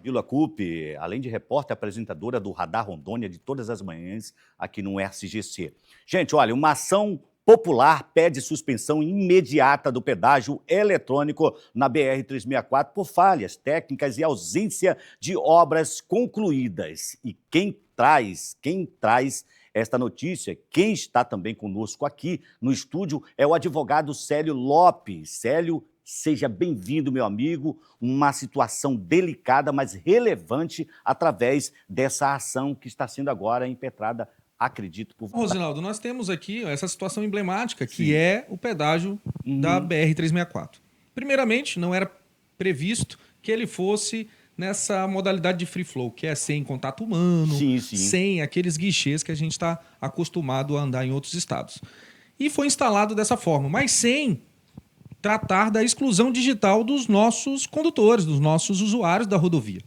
Bila Coupe, além de repórter, apresentadora do Radar Rondônia de todas as manhãs aqui no SGC. Gente, olha, uma ação popular pede suspensão imediata do pedágio eletrônico na BR-364 por falhas técnicas e ausência de obras concluídas. E quem traz esta notícia, quem está também conosco aqui no estúdio, é o advogado Célio Lopes. Célio, seja bem-vindo, meu amigo. Uma situação delicada, mas relevante, através dessa ação que está sendo agora impetrada, acredito, por... Rosinaldo, nós temos aqui essa situação emblemática, que é o pedágio da BR-364. Primeiramente, não era previsto que ele fosse nessa modalidade de free flow, que é sem contato humano, sem aqueles guichês que a gente está acostumado a andar em outros estados. E foi instalado dessa forma, mas sem tratar da exclusão digital dos nossos condutores, dos nossos usuários da rodovia.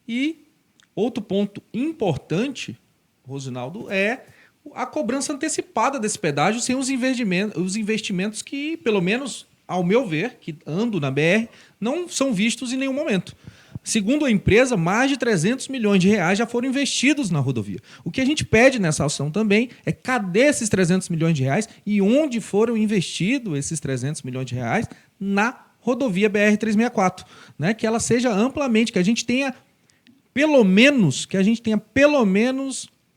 E outro ponto importante, Rosinaldo, é a cobrança antecipada desse pedágio sem os investimentos que, pelo menos ao meu ver, que ando na BR, não são vistos em nenhum momento. Segundo a empresa, mais de 300 milhões de reais já foram investidos na rodovia. O que a gente pede nessa ação também é cadê esses 300 milhões de reais e onde foram investidos esses 300 milhões de reais na rodovia BR-364, né? Que ela seja amplamente, que a gente tenha pelo menos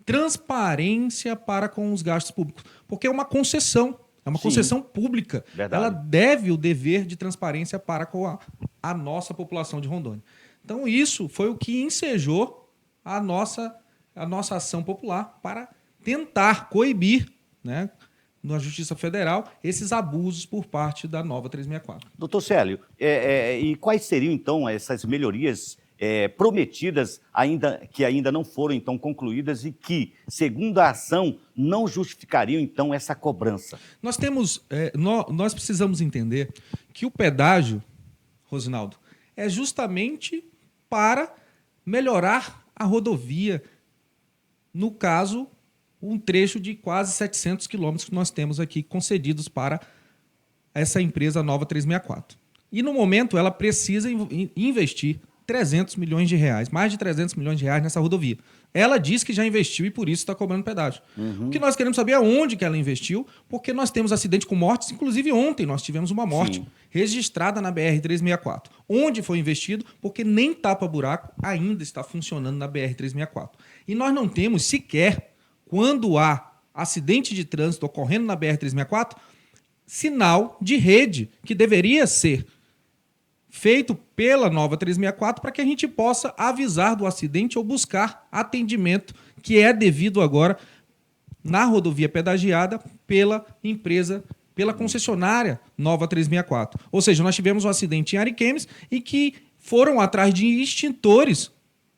transparência para com os gastos públicos, porque é uma concessão. É uma concessão pública. Verdade. Ela deve o dever de transparência para com a nossa população de Rondônia. Então, isso foi o que ensejou a nossa ação popular para tentar coibir, né, na Justiça Federal, esses abusos por parte da nova 364. Doutor Célio, e quais seriam, então, essas melhorias prometidas, que ainda não foram, então, concluídas e que, segundo a ação, não justificariam, então, essa cobrança? Nós precisamos entender que o pedágio, Rosinaldo, é justamente para melhorar a rodovia, no caso, um trecho de quase 700 quilômetros que nós temos aqui concedidos para essa empresa nova 364. E, no momento, ela precisa investir 300 milhões de reais, mais de 300 milhões de reais nessa rodovia. Ela diz que já investiu e por isso está cobrando pedágio. O que nós queremos saber é onde que ela investiu, porque nós temos acidente com mortes, inclusive ontem nós tivemos uma morte registrada na BR-364. Onde foi investido, porque nem tapa-buraco ainda está funcionando na BR-364. E nós não temos sequer, quando há acidente de trânsito ocorrendo na BR-364, sinal de rede que deveria ser feito pela nova 364 para que a gente possa avisar do acidente ou buscar atendimento que é devido agora na rodovia pedagiada pela empresa, pela concessionária nova 364. Ou seja, nós tivemos um acidente em Ariquemes e que foram atrás de extintores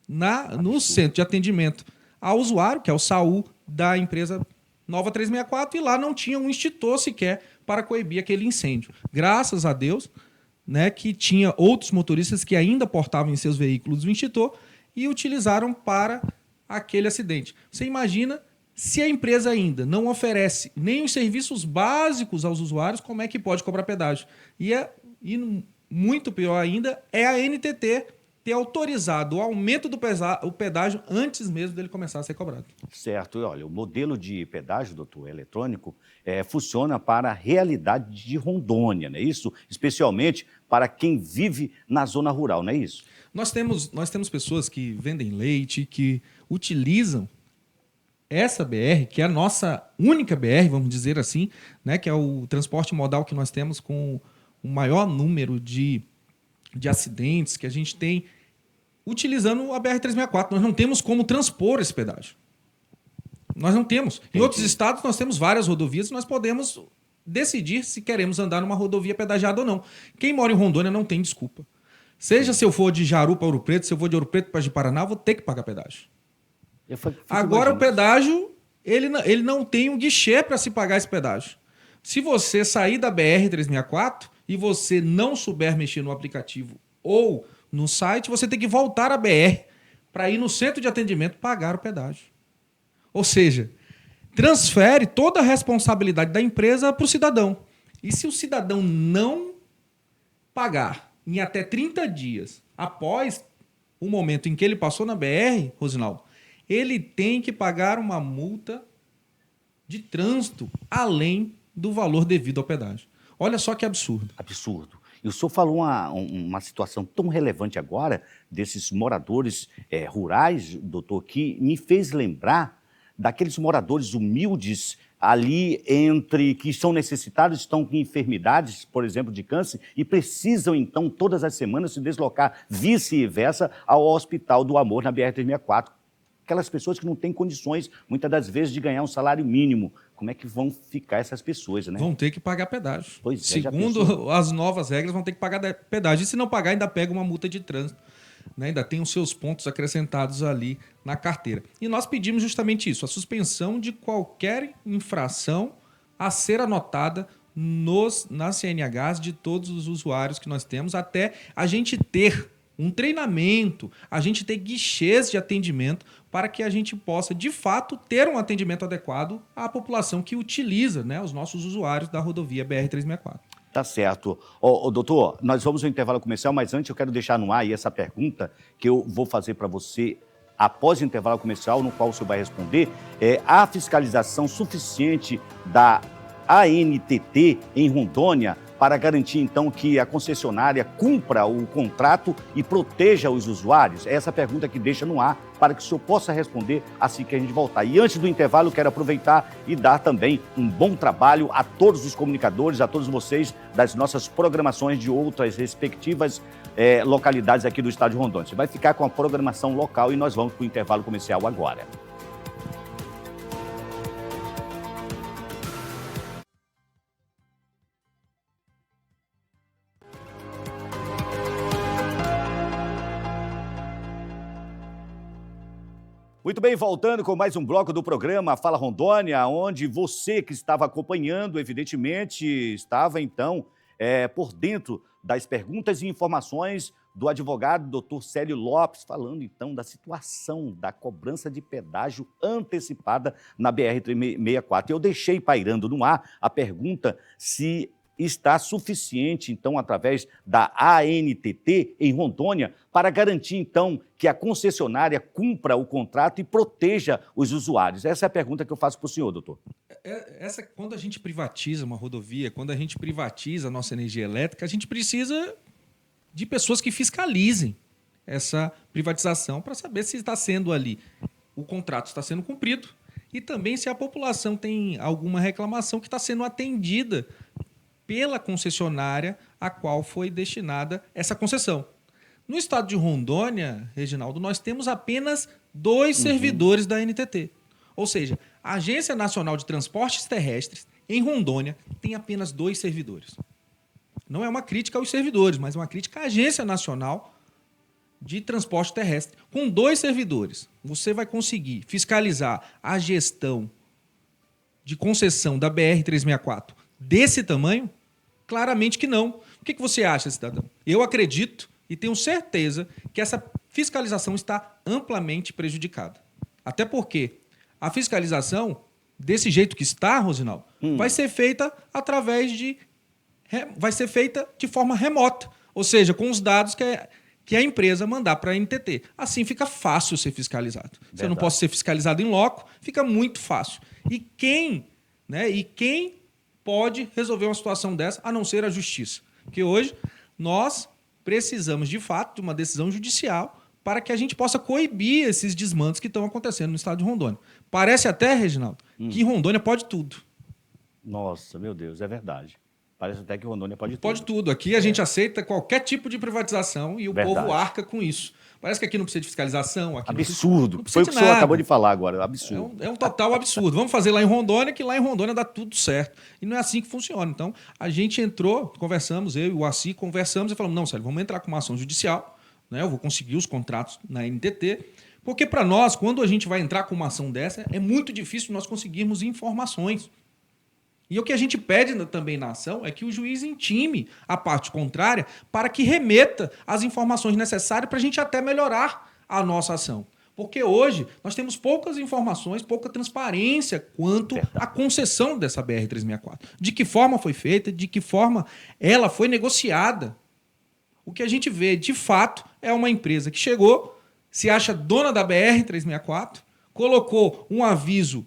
no centro de atendimento ao usuário, que é o SAU da empresa nova 364, e lá não tinha um extintor sequer para coibir aquele incêndio. Graças a Deus, né, que tinha outros motoristas que ainda portavam em seus veículos o extintor e utilizaram para aquele acidente. Você imagina se a empresa ainda não oferece nem os serviços básicos aos usuários, como é que pode cobrar pedágio? E muito pior ainda é a NTT ter autorizado o aumento do pedágio antes mesmo dele começar a ser cobrado. Certo. E olha, o modelo de pedágio, doutor, eletrônico, funciona para a realidade de Rondônia, não é isso? Especialmente para quem vive na zona rural, não é isso? Nós temos pessoas que vendem leite, que utilizam essa BR, que é a nossa única BR, vamos dizer assim, né, que é o transporte modal que nós temos com o maior número de acidentes que a gente tem utilizando a BR-364. Nós não temos como transpor esse pedágio. Nós não temos. Em outros estados nós temos várias rodovias e nós podemos decidir se queremos andar numa rodovia pedagiada ou não. Quem mora em Rondônia não tem desculpa. Seja se eu for de Jaru para Ouro Preto, se eu for de Ouro Preto para Ji-Paraná, eu vou ter que pagar pedágio. Agora o pedágio, ele não tem um guichê para se pagar esse pedágio. Se você sair da BR-364 e você não souber mexer no aplicativo ou no site, você tem que voltar à BR para ir no centro de atendimento pagar o pedágio. Ou seja, transfere toda a responsabilidade da empresa para o cidadão. E se o cidadão não pagar em até 30 dias após o momento em que ele passou na BR, Rosinaldo, ele tem que pagar uma multa de trânsito além do valor devido ao pedágio. Olha só que absurdo. Absurdo. E o senhor falou uma situação tão relevante agora desses moradores rurais, doutor, que me fez lembrar daqueles moradores humildes ali que são necessitados, estão com enfermidades, por exemplo, de câncer, e precisam, então, todas as semanas se deslocar vice-versa ao Hospital do Amor na BR-364. Aquelas pessoas que não têm condições, muitas das vezes, de ganhar um salário mínimo. Como é que vão ficar essas pessoas, né? Vão ter que pagar pedágio. Pois é, segundo as novas regras, vão ter que pagar pedágio. E se não pagar, ainda pega uma multa de trânsito. Né? Ainda tem os seus pontos acrescentados ali na carteira. E nós pedimos justamente isso, a suspensão de qualquer infração a ser anotada na CNHs de todos os usuários que nós temos, até a gente ter um treinamento, a gente ter guichês de atendimento para que a gente possa, de fato, ter um atendimento adequado à população que utiliza, né, os nossos usuários da rodovia BR-364. Tá certo. Doutor, nós vamos ao intervalo comercial, mas antes eu quero deixar no ar aí essa pergunta que eu vou fazer para você após o intervalo comercial, no qual o senhor vai responder. A fiscalização suficiente da ANTT em Rondônia para garantir, então, que a concessionária cumpra o contrato e proteja os usuários? É essa pergunta que deixa no ar para que o senhor possa responder assim que a gente voltar. E antes do intervalo, quero aproveitar e dar também um bom trabalho a todos os comunicadores, a todos vocês das nossas programações de outras respectivas localidades aqui do estado de Rondônia. Você vai ficar com a programação local e nós vamos para o intervalo comercial agora. Muito bem, voltando com mais um bloco do programa Fala Rondônia, onde você que estava acompanhando, evidentemente, estava então por dentro das perguntas e informações do advogado Dr. Célio Lopes, falando então da situação da cobrança de pedágio antecipada na BR-364. Eu deixei pairando no ar a pergunta se está suficiente, então, através da ANTT em Rondônia, para garantir, então, que a concessionária cumpra o contrato e proteja os usuários? Essa é a pergunta que eu faço para o senhor, doutor. Quando a gente privatiza uma rodovia, quando a gente privatiza a nossa energia elétrica, a gente precisa de pessoas que fiscalizem essa privatização para saber se está sendo ali, o contrato está sendo cumprido e também se a população tem alguma reclamação que está sendo atendida pela concessionária a qual foi destinada essa concessão. No estado de Rondônia, Reginaldo, nós temos apenas 2 servidores da ANTT. Ou seja, a Agência Nacional de Transportes Terrestres, em Rondônia, tem apenas 2 servidores. Não é uma crítica aos servidores, mas uma crítica à Agência Nacional de Transporte Terrestre. Com 2 servidores, você vai conseguir fiscalizar a gestão de concessão da BR-364 desse tamanho? Claramente que não. O que você acha, cidadão? Eu acredito e tenho certeza que essa fiscalização está amplamente prejudicada. Até porque a fiscalização, desse jeito que está, Rosinaldo, vai ser feita vai ser feita de forma remota. Ou seja, com os dados que a empresa mandar para a NTT. Assim fica fácil ser fiscalizado. Se eu não posso ser fiscalizado em loco, fica muito fácil. E quem pode resolver uma situação dessa, a não ser a justiça? Porque hoje nós precisamos, de fato, de uma decisão judicial para que a gente possa coibir esses desmandos que estão acontecendo no estado de Rondônia. Parece até, Reginaldo, que Rondônia pode tudo. Nossa, meu Deus, é verdade. Parece até que Rondônia pode tudo. Pode tudo. Aqui a gente aceita qualquer tipo de privatização e o povo arca com isso. Parece que aqui não precisa de fiscalização. Aqui absurdo. Não precisa foi o que o senhor acabou de falar agora. Absurdo. É um total absurdo. Vamos fazer lá em Rondônia, que lá em Rondônia dá tudo certo. E não é assim que funciona. Então, a gente entrou, conversamos, eu e o Assi, conversamos e falamos, não, Célio, vamos entrar com uma ação judicial, né? Eu vou conseguir os contratos na NTT, porque para nós, quando a gente vai entrar com uma ação dessa, é muito difícil nós conseguirmos informações. E o que a gente pede também na ação é que o juiz intime a parte contrária para que remeta as informações necessárias para a gente até melhorar a nossa ação. Porque hoje nós temos poucas informações, pouca transparência quanto à concessão dessa BR-364. De que forma foi feita, de que forma ela foi negociada. O que a gente vê, de fato, é uma empresa que chegou, se acha dona da BR-364, colocou um aviso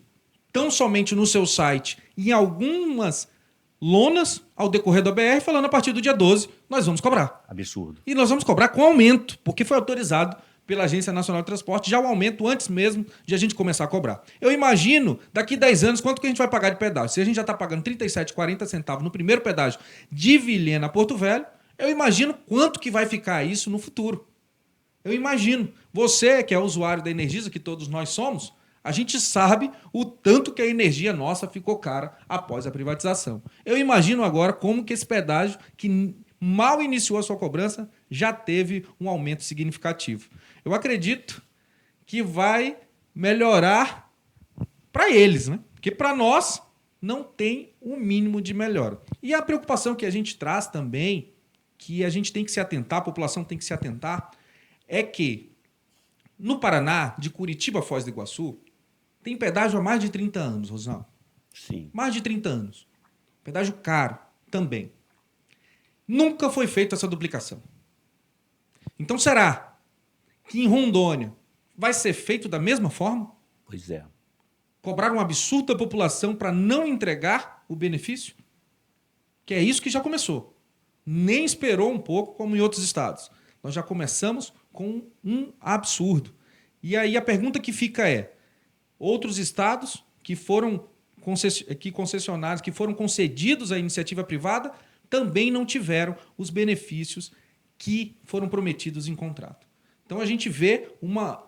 tão somente no seu site e em algumas lonas ao decorrer da BR, falando a partir do dia 12, nós vamos cobrar. Absurdo. E nós vamos cobrar com aumento, porque foi autorizado pela Agência Nacional de Transporte, já o aumento antes mesmo de a gente começar a cobrar. Eu imagino, daqui 10 anos, quanto que a gente vai pagar de pedágio? Se a gente já está pagando 37,40 centavos no primeiro pedágio de Vilhena a Porto Velho, eu imagino quanto que vai ficar isso no futuro. Eu imagino. Você, que é usuário da Energisa, que todos nós somos, a gente sabe o tanto que a energia nossa ficou cara após a privatização. Eu imagino agora como que esse pedágio, que mal iniciou a sua cobrança, já teve um aumento significativo. Eu acredito que vai melhorar para eles, né? Porque para nós não tem o mínimo de melhora. E a preocupação que a gente traz também, que a gente tem que se atentar, a população tem que se atentar, é que no Paraná, de Curitiba a Foz do Iguaçu, tem pedágio há mais de 30 anos, Rosnaldo. Sim. Mais de 30 anos. Pedágio caro também. Nunca foi feita essa duplicação. Então, será que em Rondônia vai ser feito da mesma forma? Pois é. Cobrar um absurdo da população para não entregar o benefício? Que é isso que já começou. Nem esperou um pouco, como em outros estados. Nós já começamos com um absurdo. E aí a pergunta que fica é: outros estados que foram concessionários, que foram concedidos à iniciativa privada, também não tiveram os benefícios que foram prometidos em contrato. Então a gente vê uma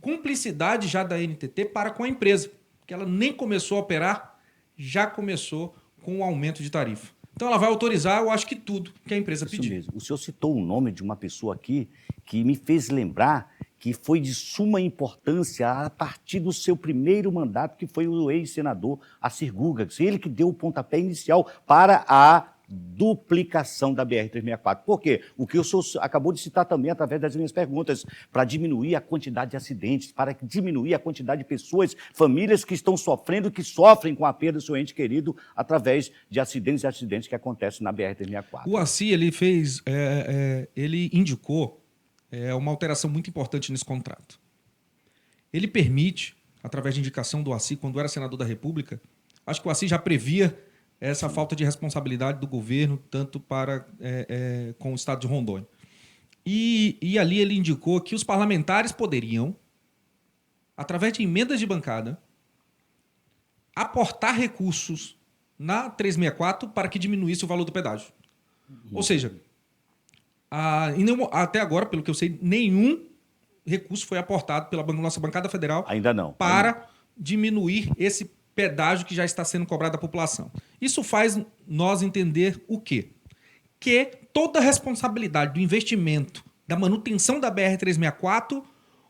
cumplicidade já da NTT para com a empresa, que ela nem começou a operar, já começou com o aumento de tarifa. Então ela vai autorizar, eu acho que tudo que a empresa Isso pedir. mesmo. O senhor citou o nome de uma pessoa aqui que me fez lembrar que foi de suma importância a partir do seu primeiro mandato, que foi o ex-senador Assir Gugas. Ele que deu o pontapé inicial para a duplicação da BR-364. Por quê? O que o senhor acabou de citar também através das minhas perguntas, para diminuir a quantidade de acidentes, para diminuir a quantidade de pessoas, famílias que estão sofrendo, que sofrem com a perda do seu ente querido através de acidentes que acontecem na BR-364. O Assir, ele fez, ele indicou uma alteração muito importante nesse contrato. Ele permite, através de indicação do Assir, quando era senador da República, acho que o Assir já previa essa falta de responsabilidade do governo, tanto para com o estado de Rondônia. E ali ele indicou que os parlamentares poderiam, através de emendas de bancada, aportar recursos na 364 para que diminuísse o valor do pedágio. Ou seja, até agora, pelo que eu sei, nenhum recurso foi aportado pela nossa bancada federal Ainda não. para diminuir esse pedágio que já está sendo cobrado da população. Isso faz nós entender o quê? Que toda a responsabilidade do investimento, da manutenção da BR-364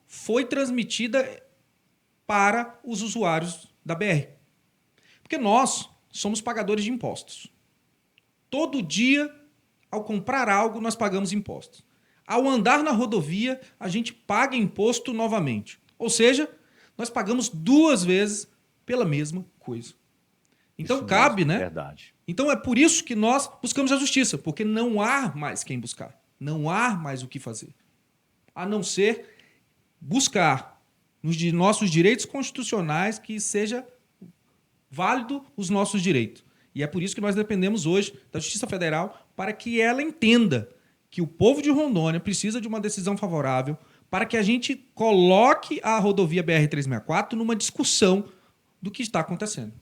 foi transmitida para os usuários da BR. Porque nós somos pagadores de impostos. Todo dia, ao comprar algo, nós pagamos impostos. Ao andar na rodovia, a gente paga imposto novamente. Ou seja, nós pagamos 2 vezes pela mesma coisa. Então Isso cabe, mesmo, né? Verdade. Então é por isso que nós buscamos a justiça, porque não há mais quem buscar. Não há mais o que fazer. A não ser buscar nos nossos direitos constitucionais que seja válido os nossos direitos. E é por isso que nós dependemos hoje da Justiça Federal para que ela entenda que o povo de Rondônia precisa de uma decisão favorável para que a gente coloque a rodovia BR-364 numa discussão do que está acontecendo.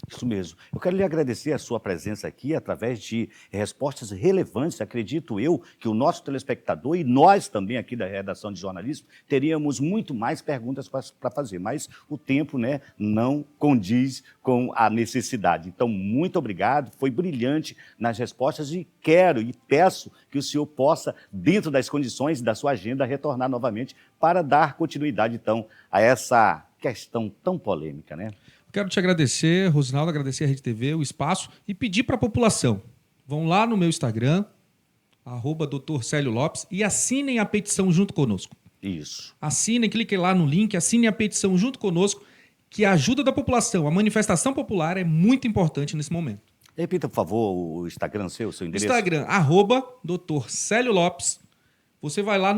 Isso mesmo. Eu quero lhe agradecer a sua presença aqui através de respostas relevantes. Acredito eu que o nosso telespectador e nós também aqui da redação de jornalismo teríamos muito mais perguntas para fazer, mas o tempo, né, não condiz com a necessidade. Então, muito obrigado. Foi brilhante nas respostas e quero e peço que o senhor possa, dentro das condições da sua agenda, retornar novamente para dar continuidade, então, a essa questão tão polêmica, né? Quero te agradecer, Rosinaldo, agradecer a Rede TV, o espaço e pedir para a população, vão lá no meu Instagram, @Dr. Célio Lopes, e assinem a petição junto conosco. Isso. Assinem, cliquem lá no link, assinem a petição junto conosco, que a ajuda da população, a manifestação popular é muito importante nesse momento. Repita, por favor, o Instagram seu endereço. Instagram, @Dr. Célio Lopes. Você vai lá,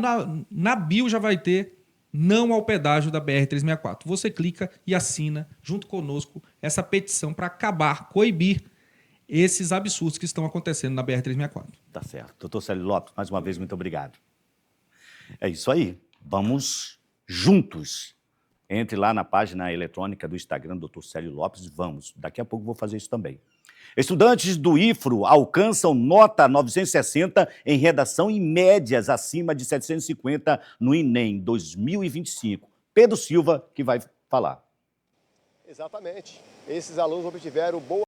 na bio já vai ter não ao pedágio da BR-364. Você clica e assina, junto conosco, essa petição para acabar, coibir esses absurdos que estão acontecendo na BR-364. Tá certo. Doutor Célio Lopes, mais uma vez, muito obrigado. É isso aí. Vamos juntos. Entre lá na página eletrônica do Instagram do Dr. Célio Lopes. Vamos. Daqui a pouco vou fazer isso também. Estudantes do IFRO alcançam nota 960 em redação e médias acima de 750 no Enem 2025. Pedro Silva que vai falar. Exatamente. Esses alunos obtiveram boa